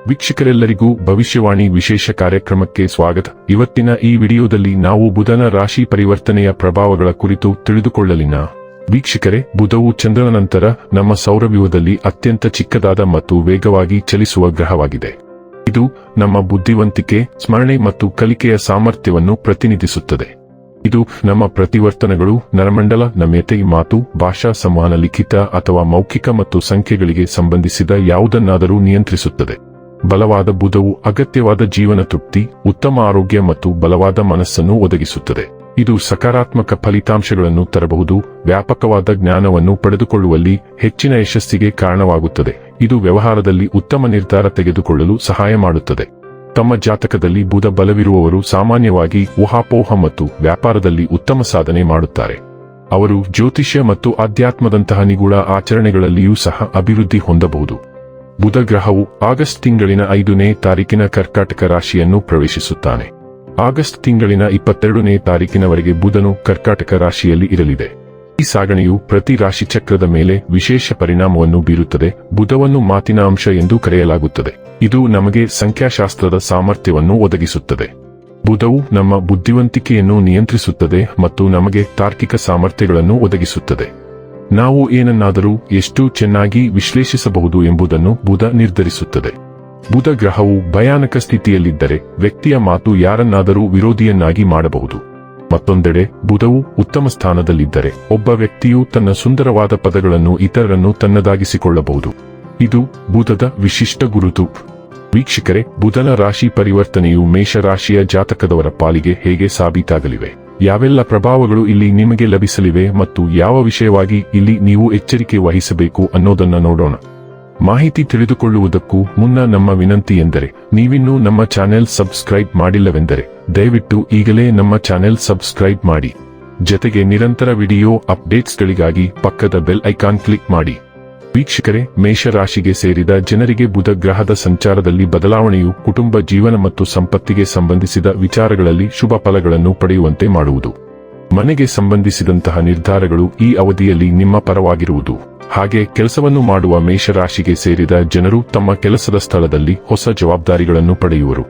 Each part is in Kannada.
ವೀಕ್ಷಕರೆಲ್ಲರಿಗೂ ಭವಿಷ್ಯವಾಣಿ ವಿಶೇಷ ಕಾರ್ಯಕ್ರಮಕ್ಕೆ ಸ್ವಾಗತ. ಇವತ್ತಿನ ಈ ವಿಡಿಯೋದಲ್ಲಿ ನಾವು ಬುಧನ ರಾಶಿ ಪರಿವರ್ತನೆಯ ಪ್ರಭಾವಗಳ ಕುರಿತು ತಿಳಿದುಕೊಳ್ಳಲಿನ. ವೀಕ್ಷಕರೇ, ಬುಧವು ಚಂದ್ರನ ನಂತರ ನಮ್ಮ ಸೌರವ್ಯೂಹದಲ್ಲಿ ಅತ್ಯಂತ ಚಿಕ್ಕದಾದ ಮತ್ತು ವೇಗವಾಗಿ ಚಲಿಸುವ ಗ್ರಹವಾಗಿದೆ. ಇದು ನಮ್ಮ ಬುದ್ಧಿವಂತಿಕೆ, ಸ್ಮರಣೆ ಮತ್ತು ಕಲಿಕೆಯ ಸಾಮರ್ಥ್ಯವನ್ನು ಪ್ರತಿನಿಧಿಸುತ್ತದೆ. ಇದು ನಮ್ಮ ಪ್ರತಿವರ್ತನೆಗಳು, ನರಮಂಡಲ, ನಮ್ಯತೆ, ಮಾತು, ಭಾಷಾ ಸಂವಹನ, ಲಿಖಿತ ಅಥವಾ ಮೌಖಿಕ ಮತ್ತು ಸಂಖ್ಯೆಗಳಿಗೆ ಸಂಬಂಧಿಸಿದ ಯಾವುದನ್ನಾದರೂ ನಿಯಂತ್ರಿಸುತ್ತದೆ. ಬಲವಾದ ಬುಧವು ಅಗತ್ಯವಾದ ಜೀವನ ತೃಪ್ತಿ, ಉತ್ತಮ ಆರೋಗ್ಯ ಮತ್ತು ಬಲವಾದ ಮನಸ್ಸನ್ನು ಒದಗಿಸುತ್ತದೆ. ಇದು ಸಕಾರಾತ್ಮಕ ಫಲಿತಾಂಶಗಳನ್ನು ತರಬಹುದು, ವ್ಯಾಪಕವಾದ ಜ್ಞಾನವನ್ನು ಪಡೆದುಕೊಳ್ಳುವಲ್ಲಿ ಹೆಚ್ಚಿನ ಯಶಸ್ಸಿಗೆ ಕಾರಣವಾಗುತ್ತದೆ. ಇದು ವ್ಯವಹಾರದಲ್ಲಿ ಉತ್ತಮ ನಿರ್ಧಾರ ತೆಗೆದುಕೊಳ್ಳಲು ಸಹಾಯ ಮಾಡುತ್ತದೆ. ತಮ್ಮ ಜಾತಕದಲ್ಲಿ ಬುಧ ಬಲವಿರುವವರು ಸಾಮಾನ್ಯವಾಗಿ ಊಹಾಪೋಹ ಮತ್ತು ವ್ಯಾಪಾರದಲ್ಲಿ ಉತ್ತಮ ಸಾಧನೆ ಮಾಡುತ್ತಾರೆ. ಅವರು ಜ್ಯೋತಿಷ್ಯ ಮತ್ತು ಆಧ್ಯಾತ್ಮದಂತಹ ನಿಗೂಢ ಆಚರಣೆಗಳಲ್ಲಿಯೂ ಸಹ ಅಭಿವೃದ್ಧಿ ಹೊಂದಬಹುದು. ಬುಧ ಗ್ರಹವು ಆಗಸ್ಟ್ ತಿಂಗಳಿನ 5ನೇ ತಾರೀಕಿನ ಕರ್ಕಾಟಕ ರಾಶಿಯನ್ನು ಪ್ರವೇಶಿಸುತ್ತಾನೆ. ಆಗಸ್ಟ್ ತಿಂಗಳಿನ 22ನೇ ತಾರೀಕಿನವರೆಗೆ ಬುಧನು ಕರ್ಕಾಟಕ ರಾಶಿಯಲ್ಲಿ ಇರಲಿದೆ. ಈ ಸಾಗಣೆಯು ಪ್ರತಿ ರಾಶಿ ಚಕ್ರದ ಮೇಲೆ ವಿಶೇಷ ಪರಿಣಾಮವನ್ನು ಬೀರುತ್ತದೆ. ಬುಧವನ್ನು ಮಾತಿನ ಅಂಶ ಎಂದು ಕರೆಯಲಾಗುತ್ತದೆ. ಇದು ನಮಗೆ ಸಂಖ್ಯಾಶಾಸ್ತ್ರದ ಸಾಮರ್ಥ್ಯವನ್ನು ಒದಗಿಸುತ್ತದೆ. ಬುಧವು ನಮ್ಮ ಬುದ್ಧಿವಂತಿಕೆಯನ್ನು ನಿಯಂತ್ರಿಸುತ್ತದೆ ಮತ್ತು ನಮಗೆ ತಾರ್ಕಿಕ ಸಾಮರ್ಥ್ಯಗಳನ್ನು ಒದಗಿಸುತ್ತದೆ. ನಾವು ಏನನ್ನಾದರೂ ಎಷ್ಟು ಚೆನ್ನಾಗಿ ವಿಶ್ಲೇಷಿಸಬಹುದು ಎಂಬುದನ್ನು ಬುಧ ನಿರ್ಧರಿಸುತ್ತದೆ. ಬುಧ ಗ್ರಹವು ಭಯಾನಕ ಸ್ಥಿತಿಯಲ್ಲಿದ್ದರೆ ವ್ಯಕ್ತಿಯ ಮಾತು ಯಾರನ್ನಾದರೂ ವಿರೋಧಿಯನ್ನಾಗಿ ಮಾಡಬಹುದು. ಮತ್ತೊಂದೆಡೆ ಬುಧವು ಉತ್ತಮ ಸ್ಥಾನದಲ್ಲಿದ್ದರೆ ಒಬ್ಬ ವ್ಯಕ್ತಿಯು ತನ್ನ ಸುಂದರವಾದ ಪದಗಳನ್ನು ಇತರರನ್ನು ತನ್ನದಾಗಿಸಿಕೊಳ್ಳಬಹುದು. ಇದು ಬುಧದ ವಿಶಿಷ್ಟ ಗುರುತು. ವೀಕ್ಷಕರೇ, ಬುಧನ ರಾಶಿ ಪರಿವರ್ತನೆಯು ಮೇಷರಾಶಿಯ ಜಾತಕದವರ ಪಾಲಿಗೆ ಹೇಗೆ ಸಾಬೀತಾಗಲಿವೆ? ಯಾವೆಲ್ಲ ಪ್ರಭಾವಗಳು ಇಲ್ಲಿ ನಿಮಗೆ ಲಭಿಸಲಿವೆ ಮತ್ತು ಯಾವ ವಿಷಯವಾಗಿ ಇಲ್ಲಿ ನೀವು ಎಚ್ಚರಿಕೆ ವಹಿಸಬೇಕು ಅನ್ನೋದನ್ನ ನೋಡೋಣ. ಮಾಹಿತಿ ತಿಳಿದುಕೊಳ್ಳುವುದಕ್ಕೂ ಮುನ್ನ ನಮ್ಮ ವಿನಂತಿ ಎಂದರೆ, ನೀವಿನ್ನೂ ನಮ್ಮ ಚಾನೆಲ್ ಸಬ್ಸ್ಕ್ರೈಬ್ ಮಾಡಿಲ್ಲವೆಂದರೆ ದಯವಿಟ್ಟು ಈಗಲೇ ನಮ್ಮ ಚಾನೆಲ್ ಸಬ್ಸ್ಕ್ರೈಬ್ ಮಾಡಿ. ಜೊತೆಗೆ ನಿರಂತರ ವಿಡಿಯೋ ಅಪ್ಡೇಟ್ಸ್ಗಳಿಗಾಗಿ ಪಕ್ಕದ ಬೆಲ್ ಐಕಾನ್ ಕ್ಲಿಕ್ ಮಾಡಿ. ವೀಕ್ಷಕರೇ, ಮೇಷರಾಶಿಗೆ ಸೇರಿದ ಜನರಿಗೆ ಬುಧ ಗ್ರಹದ ಸಂಚಾರದಲ್ಲಿ ಬದಲಾವಣೆಯು ಕುಟುಂಬ ಜೀವನ ಮತ್ತು ಸಂಪತ್ತಿಗೆ ಸಂಬಂಧಿಸಿದ ವಿಚಾರಗಳಲ್ಲಿ ಶುಭ ಫಲಗಳನ್ನು ಪಡೆಯುವಂತೆ ಮಾಡುವುದು. ಮನೆಗೆ ಸಂಬಂಧಿಸಿದಂತಹ ನಿರ್ಧಾರಗಳು ಈ ಅವಧಿಯಲ್ಲಿ ನಿಮ್ಮ ಪರವಾಗಿರುವುದು. ಹಾಗೆ ಕೆಲಸವನ್ನು ಮಾಡುವ ಮೇಷರಾಶಿಗೆ ಸೇರಿದ ಜನರು ತಮ್ಮ ಕೆಲಸದ ಸ್ಥಳದಲ್ಲಿ ಹೊಸ ಜವಾಬ್ದಾರಿಗಳನ್ನು ಪಡೆಯುವರು.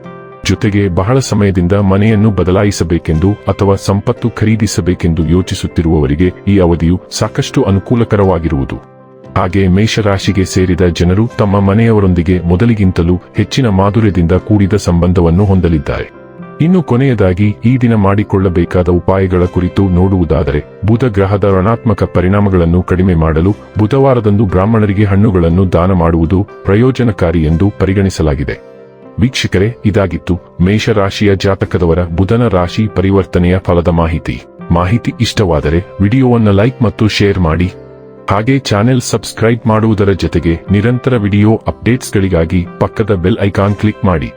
ಜೊತೆಗೆ ಬಹಳ ಸಮಯದಿಂದ ಮನೆಯನ್ನು ಬದಲಾಯಿಸಬೇಕೆಂದು ಅಥವಾ ಸಂಪತ್ತು ಖರೀದಿಸಬೇಕೆಂದು ಯೋಚಿಸುತ್ತಿರುವವರಿಗೆ ಈ ಅವಧಿಯು ಸಾಕಷ್ಟು ಅನುಕೂಲಕರವಾಗಿರುವುದು. ಹಾಗೆ ಮೇಷರಾಶಿಗೆ ಸೇರಿದ ಜನರು ತಮ್ಮ ಮನೆಯವರೊಂದಿಗೆ ಮೊದಲಿಗಿಂತಲೂ ಹೆಚ್ಚಿನ ಮಾಧುರ್ಯದಿಂದ ಕೂಡಿದ ಸಂಬಂಧವನ್ನು ಹೊಂದಲಿದ್ದಾರೆ. ಇನ್ನು ಕೊನೆಯದಾಗಿ ಈ ದಿನ ಮಾಡಿಕೊಳ್ಳಬೇಕಾದ ಉಪಾಯಗಳ ಕುರಿತು ನೋಡುವುದಾದರೆ, ಬುಧ ಗ್ರಹದ ಋಣಾತ್ಮಕ ಪರಿಣಾಮಗಳನ್ನು ಕಡಿಮೆ ಮಾಡಲು ಬುಧವಾರದಂದು ಬ್ರಾಹ್ಮಣರಿಗೆ ಹಣ್ಣುಗಳನ್ನು ದಾನ ಮಾಡುವುದು ಪ್ರಯೋಜನಕಾರಿ ಎಂದು ಪರಿಗಣಿಸಲಾಗಿದೆ. ವೀಕ್ಷಕರೇ, ಇದಾಗಿತ್ತು ಮೇಷರಾಶಿಯ ಜಾತಕದವರ ಬುಧನ ರಾಶಿ ಪರಿವರ್ತನೆಯ ಫಲದ ಮಾಹಿತಿ ಇಷ್ಟವಾದರೆ ವಿಡಿಯೋವನ್ನು ಲೈಕ್ ಮತ್ತು ಶೇರ್ ಮಾಡಿ. ಹಾಗೆ ಚಾನೆಲ್ ಸಬ್ಸ್ಕ್ರೈಬ್ ಮಾಡುವುದರ ಜೊತೆಗೆ ನಿರಂತರ ವಿಡಿಯೋ ಅಪ್ಡೇಟ್ಸ್ಗಳಿಗಾಗಿ ಪಕ್ಕದ ಬೆಲ್ ಐಕಾನ್ ಕ್ಲಿಕ್ ಮಾಡಿ.